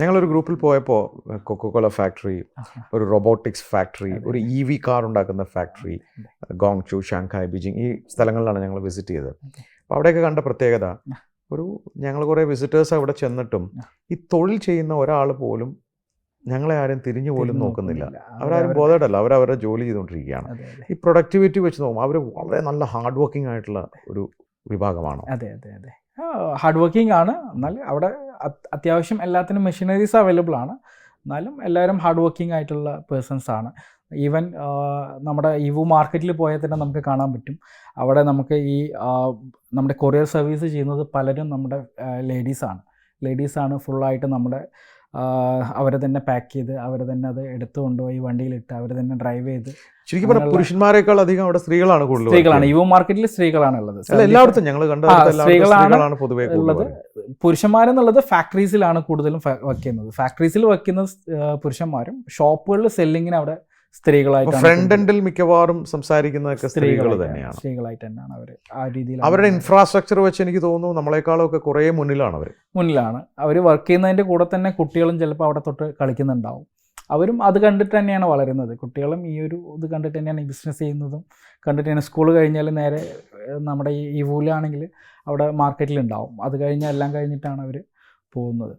ഞങ്ങളൊരു ഗ്രൂപ്പിൽ പോയപ്പോൾ കൊക്കോകോല ഫാക്ടറി, ഒരു റോബോട്ടിക്സ് ഫാക്ടറി, ഒരു EV കാർ ഉണ്ടാക്കുന്ന ഫാക്ടറി, ഗോങ്ചു, ഷാങ്ഹായ്, ബീജിംഗ് ഈ സ്ഥലങ്ങളിലാണ് ഞങ്ങൾ വിസിറ്റ് ചെയ്തത്. അപ്പോൾ അവിടെയൊക്കെ കണ്ട പ്രത്യേകത, ഞങ്ങൾ കുറേ വിസിറ്റേഴ്സ് അവിടെ ചെന്നിട്ടും ഈ തൊഴിൽ ചെയ്യുന്ന ഒരാൾ പോലും ഞങ്ങളെ ആരും തിരിഞ്ഞു പോലും നോക്കുന്നില്ല. അവരാരും ബോധേഡല്ല, അവരവരുടെ ജോലി ചെയ്തുകൊണ്ടിരിക്കുകയാണ്. ഈ പ്രൊഡക്ടിവിറ്റി വെച്ച് നോക്കുമ്പോൾ അവർ വളരെ നല്ല ഹാർഡ് വർക്കിംഗ് ആയിട്ടുള്ള ഒരു വിഭാഗമാണ്. അതെ അതെ അതെ, ഹാർഡ് വർക്കിംഗ് ആണ്. എന്നാൽ അവിടെ അത്യാവശ്യം എല്ലാത്തിനും മെഷീനറീസ് അവൈലബിൾ ആണ്. എന്നാലും എല്ലാവരും ഹാർഡ് വർക്കിംഗ് ആയിട്ടുള്ള പേഴ്സൺസ് ആണ്. ഈവൻ നമ്മുടെ ഇവു മാർക്കറ്റിൽ പോയാൽ തന്നെ നമുക്ക് കാണാൻ പറ്റും. അവിടെ നമുക്ക് ഈ നമ്മുടെ കൊറിയർ സർവീസ് ചെയ്യുന്നത് പലരും നമ്മുടെ ലേഡീസാണ് ഫുള്ളായിട്ട് നമ്മുടെ അവർ തന്നെ പാക്ക് ചെയ്ത് അവർ തന്നെ അത് എടുത്തു കൊണ്ടുപോയി വണ്ടിയിലിട്ട് അവർ തന്നെ ഡ്രൈവ് ചെയ്ത്. ശരിക്കും പറഞ്ഞാൽ പുരുഷന്മാരെക്കാൾ അധികം അവിടെ സ്ത്രീകളാണ് കൂടുതൽ. സ്ത്രീകളാണ് ഇവ മാർക്കറ്റിൽ സ്ത്രീകളാണ് ഉള്ളത്. എല്ലായിടത്തും ഞങ്ങൾ കണ്ട സ്ത്രീകളാണ് പൊതുവെ ഉള്ളത്. പുരുഷന്മാരെന്നുള്ളത് ഫാക്ടറീസിലാണ് കൂടുതലും വർക്ക് ചെയ്യുന്നത്. ഫാക്ടറീസിൽ വർക്ക് ചെയ്യുന്ന പുരുഷന്മാരും ഷോപ്പുകളിൽ സെല്ലിങ്ങിന് അവിടെ സ്ത്രീകളായിട്ട്, ഫ്രണ്ട് എൻഡിൽ മിക്കവാറും സംസാരിക്കുന്നതൊക്കെ സ്ത്രീകൾ തന്നെയാണ്. സ്ത്രീകളായിട്ട് തന്നെയാണ് അവർ ആ രീതിയിൽ. അവരുടെ ഇൻഫ്രാസ്ട്രക്ചർ വെച്ച് എനിക്ക് തോന്നുന്നു നമ്മളെക്കാളൊക്കെ കുറേ മുന്നിലാണ് അവർ വർക്ക് ചെയ്യുന്നതിൻ്റെ കൂടെ തന്നെ കുട്ടികളും ചിലപ്പോൾ അവിടെ തൊട്ട് കളിക്കുന്നുണ്ടാവും. അവരും അത് കണ്ടിട്ട് തന്നെയാണ് വളരുന്നത്. കുട്ടികളും ഈ ഒരു ഇത് കണ്ടിട്ട് തന്നെയാണ് ഈ ബിസിനസ് ചെയ്യുന്നതും കണ്ടിട്ട് തന്നെ. സ്കൂൾ കഴിഞ്ഞാൽ നേരെ നമ്മുടെ ഈ വൂലാണെങ്കിൽ അവിടെ മാർക്കറ്റിലുണ്ടാവും. അത് കഴിഞ്ഞാൽ എല്ലാം കഴിഞ്ഞിട്ടാണ് അവർ പോകുന്നത്.